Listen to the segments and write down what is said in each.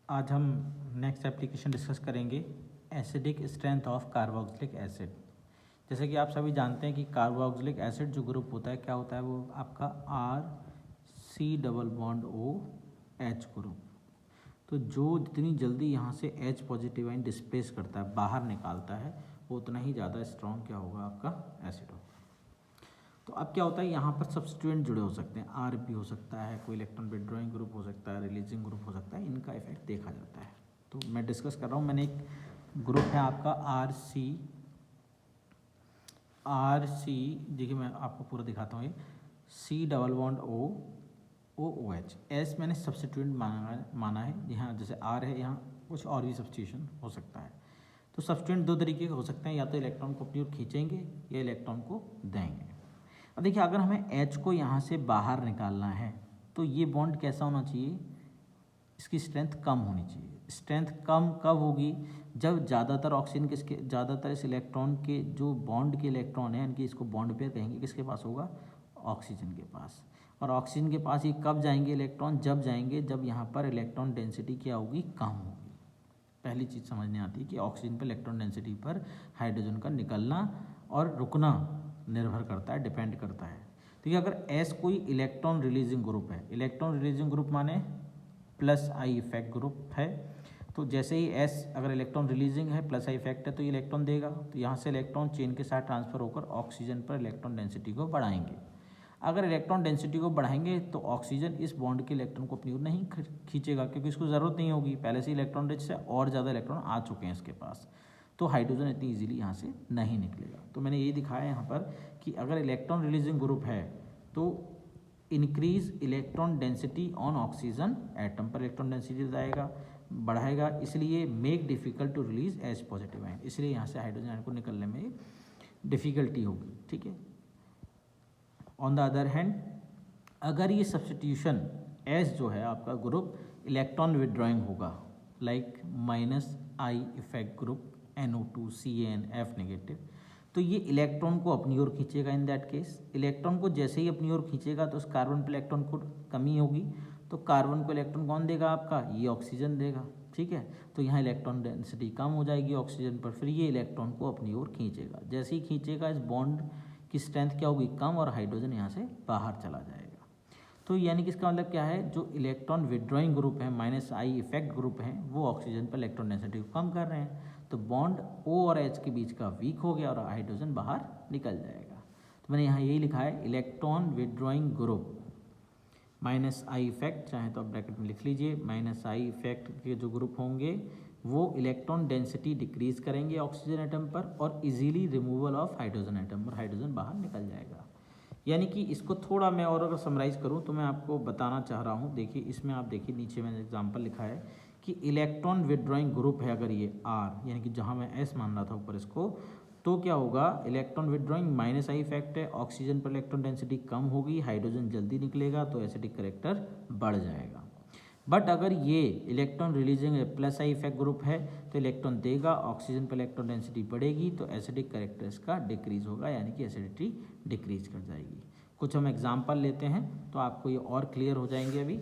आज हम next application discuss करेंगे acidic strength of carboxylic acid. जैसे कि आप सभी जानते हैं कि कार्बोक्सिलिक एसिड जो ग्रुप होता है क्या होता है, वो आपका RC double bond OH group. तो जो जितनी जल्दी यहाँ से H पॉजिटिव आयन डिस्प्लेस करता है, बाहर निकालता है, वो उतना ही ज़्यादा स्ट्रॉन्ग क्या होगा, आपका एसिड होगा। तो अब क्या होता है, यहाँ पर सब्स्टिट्यूएंट जुड़े हो सकते हैं, R भी हो सकता है, कोई इलेक्ट्रॉन विड्रॉइंग ग्रुप हो सकता है, रिलीजिंग ग्रुप हो सकता है, इनका इफेक्ट देखा जाता है। तो मैं डिस्कस कर रहा हूँ, मैंने एक ग्रुप है आपका RC, देखिए मैं आपको पूरा दिखाता हूँ। ये C double bond OH, S मैंने सब्स्टिट्यूएंट माना है। यहाँ जैसे R है, यहाँ कुछ और भी सब्स्टिट्यूशन हो सकता है। तो सब्स्टिट्यूएंट दो तरीके के हो सकते हैं, या तो इलेक्ट्रॉन को अपनी ओर खींचेंगे या इलेक्ट्रॉन को देंगे। अब देखिए, अगर हमें H को यहाँ से बाहर निकालना है तो ये बॉन्ड कैसा होना चाहिए, इसकी स्ट्रेंथ कम होनी चाहिए। स्ट्रेंथ कम कब होगी, जब ज़्यादातर ऑक्सीजन ज़्यादातर इस इलेक्ट्रॉन के जो बॉन्ड के इलेक्ट्रॉन है, इनकी इसको बॉन्ड पेयर कहेंगे, किसके पास होगा, ऑक्सीजन के पास। और ऑक्सीजन के पास ये कब जाएंगे इलेक्ट्रॉन, जब जाएंगे जब यहाँ पर इलेक्ट्रॉन डेंसिटी क्या होगी, कम होगी। पहली चीज़ समझने आती है कि ऑक्सीजन पर इलेक्ट्रॉन डेंसिटी पर हाइड्रोजन का निकलना और रुकना निर्भर करता है, डिपेंड करता है। तो ये अगर एस कोई इलेक्ट्रॉन रिलीजिंग ग्रुप है, इलेक्ट्रॉन रिलीजिंग ग्रुप माने प्लस आई इफेक्ट ग्रुप है, तो जैसे ही एस अगर इलेक्ट्रॉन रिलीजिंग है, प्लस आई इफेक्ट है, तो ये इलेक्ट्रॉन देगा। तो यहाँ से इलेक्ट्रॉन चेन के साथ ट्रांसफर होकर ऑक्सीजन पर इलेक्ट्रॉन डेंसिटी को बढ़ाएंगे। अगर इलेक्ट्रॉन डेंसिटी को बढ़ाएंगे तो ऑक्सीजन इस बॉन्ड के इलेक्ट्रॉन को अपनी ओर नहीं खींचेगा, क्योंकि इसको ज़रूरत नहीं होगी, पहले से इलेक्ट्रॉन रिच से और ज़्यादा इलेक्ट्रॉन आ चुके हैं इसके पास। तो हाइड्रोजन इतनी इजीली यहाँ से नहीं निकलेगा। तो मैंने ये दिखाया यहाँ पर कि अगर इलेक्ट्रॉन रिलीजिंग ग्रुप है तो increase electron density on oxygen atom पर इलेक्ट्रॉन डेंसिटी बढ़ाएगा, इसलिए make difficult to release H positive ion, इसलिए यहाँ से हाइड्रोजन आयन को निकलने में डिफिकल्टी होगी। ठीक है। ऑन द अदर हैंड, अगर ये सब्स्टिट्यूशन एस जो है आपका ग्रुप इलेक्ट्रॉन विड्रॉइंग होगा, like -I effect group NO2CnF negative, तो ये इलेक्ट्रॉन को अपनी ओर खींचेगा। इन दैट केस इलेक्ट्रॉन को जैसे ही अपनी ओर खींचेगा तो उस कार्बन पर इलेक्ट्रॉन को कमी होगी, तो कार्बन को इलेक्ट्रॉन कौन देगा, आपका ये ऑक्सीजन देगा। ठीक है। तो यहाँ इलेक्ट्रॉन डेंसिटी कम हो जाएगी ऑक्सीजन पर, फिर ये इलेक्ट्रॉन को अपनी ओर खींचेगा। जैसे ही खींचेगा, इस बॉन्ड की स्ट्रेंथ क्या होगी, कम, और हाइड्रोजन यहाँ से बाहर चला जाएगा। तो यानी कि इसका मतलब क्या है, जो इलेक्ट्रॉन विड्रॉइंग ग्रुप है, -I इफेक्ट ग्रुप हैं, वो ऑक्सीजन पर इलेक्ट्रॉन डेंसिटी को कम कर रहे हैं, तो बॉन्ड O और H के बीच का वीक हो गया और हाइड्रोजन बाहर निकल जाएगा। तो मैंने यहाँ यही लिखा है, electron withdrawing group -I effect, चाहे तो आप ब्रैकेट में लिख लीजिए, -I इफेक्ट के जो ग्रुप होंगे वो इलेक्ट्रॉन डेंसिटी डिक्रीज करेंगे ऑक्सीजन एटम पर और easily removal of hydrogen atom, और हाइड्रोजन बाहर निकल जाएगा। यानी कि इसको थोड़ा मैं और अगर समराइज करूं तो मैं आपको बताना चाह रहा हूं, देखिए इसमें आप देखिए नीचे मैंने एग्जांपल लिखा है कि इलेक्ट्रॉन विड्रॉइंग ग्रुप है, अगर ये R, यानी कि जहां मैं S मान रहा था ऊपर इसको, तो क्या होगा, इलेक्ट्रॉन विड्रॉइंग -I इफेक्ट है, ऑक्सीजन पर इलेक्ट्रॉन डेंसिटी कम होगी, हाइड्रोजन जल्दी निकलेगा, तो एसिडिक कैरेक्टर बढ़ जाएगा। बट अगर ये electron releasing +I effect group है तो इलेक्ट्रॉन देगा, ऑक्सीजन पर इलेक्ट्रॉन डेंसिटी बढ़ेगी, तो एसिडिक कैरेक्टर इसका डिक्रीज होगा, यानी कि एसिडिटी डिक्रीज कर जाएगी। कुछ हम एग्जांपल लेते हैं तो आपको ये और क्लियर हो जाएंगे। अभी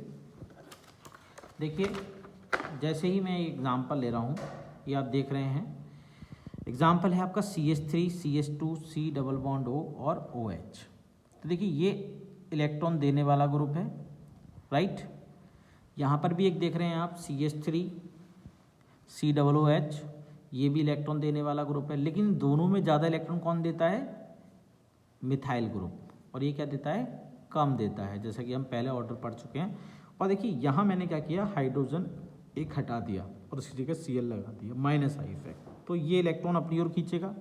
देखिए, जैसे ही मैं एग्जांपल ले रहा हूँ, ये आप देख रहे हैं, एग्जांपल है आपका CH3 CH2 C double bond O और OH। तो देखिए ये इलेक्ट्रॉन देने वाला ग्रुप है, राइट। यहाँ पर भी एक देख रहे हैं आप CH3 C डबल OH, ये भी इलेक्ट्रॉन देने वाला ग्रुप है, लेकिन दोनों में ज़्यादा इलेक्ट्रॉन कौन देता है, मिथाइल ग्रुप, और ये क्या देता है, कम देता है, जैसा कि हम पहले ऑर्डर पढ़ चुके हैं। और देखिए यहाँ मैंने क्या किया, हाइड्रोजन एक हटा दिया और उसकी जगह Cl लगा दिया, -I इफेक्ट, तो ये इलेक्ट्रॉन अपनी ओर खींचेगा,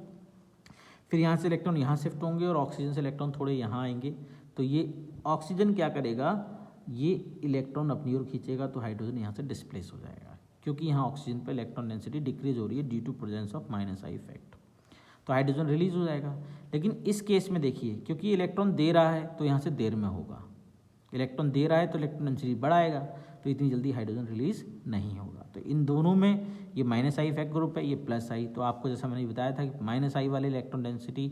फिर यहाँ से इलेक्ट्रॉन यहाँ शिफ्ट होंगे और ऑक्सीजन से इलेक्ट्रॉन थोड़े यहाँ आएंगे, तो ये ऑक्सीजन क्या करेगा, ये इलेक्ट्रॉन अपनी ओर खींचेगा, तो हाइड्रोजन यहाँ से डिस्प्लेस हो जाएगा, क्योंकि यहाँ ऑक्सीजन पर इलेक्ट्रॉन डेंसिटी डिक्रीज हो रही है due to presence of -I effect, तो हाइड्रोजन रिलीज हो जाएगा। लेकिन इस केस में देखिए, क्योंकि इलेक्ट्रॉन दे रहा है तो यहाँ से देर में होगा, इलेक्ट्रॉन दे रहा है तो इलेक्ट्रॉन डेंसिटी बढ़ाएगा, तो इतनी जल्दी हाइड्रोजन रिलीज नहीं होगा। तो इन दोनों में ये -I इफेक्ट ग्रुप है, ये +I, तो आपको जैसा मैंने बताया था कि -I वाले इलेक्ट्रॉन डेंसिटी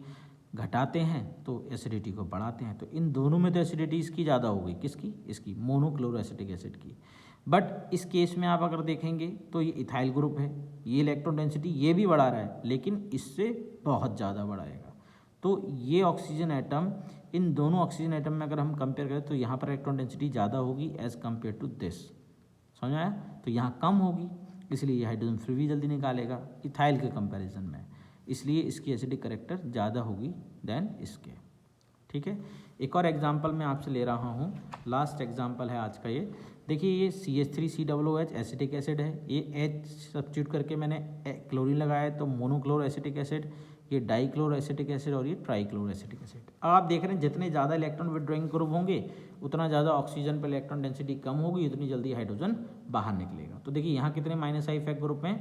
घटाते हैं तो एसिडिटी को बढ़ाते हैं। तो इन दोनों में तो एसिडिटी इसकी ज़्यादा हो गई, किसकी? इसकी, मोनोक्लोरोएसिटिक एसिड की। बट इस केस में आप अगर देखेंगे तो ये इथाइल ग्रुप है, ये इलेक्ट्रॉन डेंसिटी ये भी बढ़ा रहा है लेकिन इससे बहुत ज़्यादा बढ़ाएगा। तो ये ऑक्सीजन एटम, इन दोनों ऑक्सीजन एटम में अगर हम कंपेयर करें तो यहाँ पर इलेक्ट्रॉन डेंसिटी ज़्यादा होगी एज़ कम्पेयर टू दिस, समझ आया? तो यहाँ कम होगी, इसलिए ये हाइड्रोजन फ्री भी जल्दी निकालेगा इथाइल के कंपैरिजन में, इसलिए इसकी एसिडिक कैरेक्टर ज़्यादा होगी देन इसके। ठीक है, एक और एग्जांपल मैं आपसे ले रहा हूँ, लास्ट एग्जांपल है आज का ये। देखिए ये CH3COOH एसिटिक एसिड है, ये H सब्स्टिट्यूट करके मैंने क्लोरीन लगाया है तो मोनोक्लोरो एसिटिक एसिड, ये डाईक्लोरो एसिटिक एसिड और ये ट्राईक्लोरो एसिटिक एसिड। अब आप देख रहे हैं जितने ज़्यादा इलेक्ट्रॉन विड्रॉइंग ग्रुप होंगे उतना ज़्यादा ऑक्सीजन पर इलेक्ट्रॉन डेंसिटी कम होगी, उतनी जल्दी हाइड्रोजन बाहर निकलेगा। तो देखिए यहाँ कितने -I इफेक्ट ग्रुप हैं,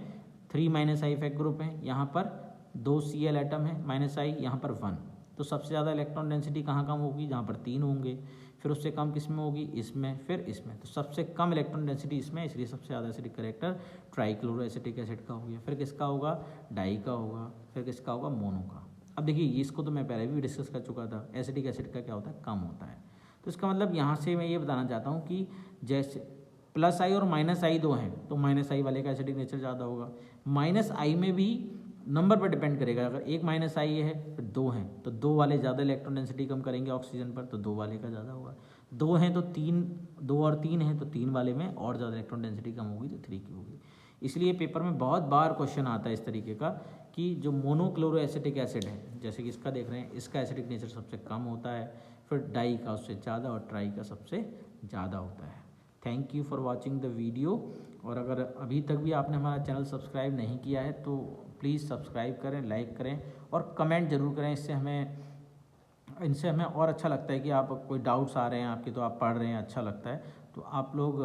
3 -I इफेक्ट ग्रुप हैं, यहाँ पर 2 Cl एटम है -I, यहाँ पर 1। तो सबसे ज़्यादा इलेक्ट्रॉन डेंसिटी कहाँ कम होगी? जहाँ पर 3 होंगे, फिर उससे कम किस में होगी? इसमें, फिर इसमें। तो सबसे कम इलेक्ट्रॉन डेंसिटी इसमें, इसलिए सबसे ज़्यादा acidic character trichloro acetic acid का हो गया। फिर किसका होगा? डाई का होगा, फिर किसका होगा? मोनो का। अब देखिए इसको तो मैं पहले भी डिस्कस कर चुका था, एसिडिक एसिड का क्या होता है? कम होता है। तो इसका मतलब यहाँ से मैं ये बताना चाहता हूँ कि जैसे +I और -I दो हैं तो -I वाले का एसिडिक नेचर ज़्यादा होगा। -I में भी नंबर पर डिपेंड करेगा, अगर एक -I है फिर 2 हैं तो 2 वाले ज़्यादा इलेक्ट्रॉन डेंसिटी कम करेंगे ऑक्सीजन पर, तो 2 वाले का ज़्यादा होगा। 2 हैं तो 3, 2 और 3 हैं तो 3 वाले में और ज़्यादा इलेक्ट्रॉन डेंसिटी कम होगी तो 3 की होगी। इसलिए पेपर में बहुत बार क्वेश्चन आता है इस तरीके का कि जो मोनोक्लोरो एसिटिक एसिड है, जैसे कि इसका देख रहे हैं, इसका एसिडिक नेचर सबसे कम होता है, फिर डाई का उससे ज़्यादा और ट्राई का सबसे ज़्यादा होता है। Thank you for watching the video. और अगर अभी तक भी आपने हमारा चैनल सब्सक्राइब नहीं किया है तो प्लीज़ सब्सक्राइब करें, लाइक करें और कमेंट ज़रूर करें। इनसे हमें और अच्छा लगता है कि आप कोई डाउट्स आ रहे हैं आपके तो आप पढ़ रहे हैं, अच्छा लगता है। तो आप लोग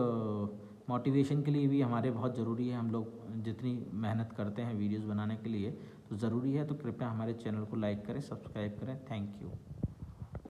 मोटिवेशन के लिए भी हमारे बहुत ज़रूरी है, हम लोग जितनी मेहनत करते हैं वीडियोज़ बनाने के लिए तो ज़रूरी है। तो कृपया हमारे चैनल को लाइक करें, सब्सक्राइब करें। Thank you.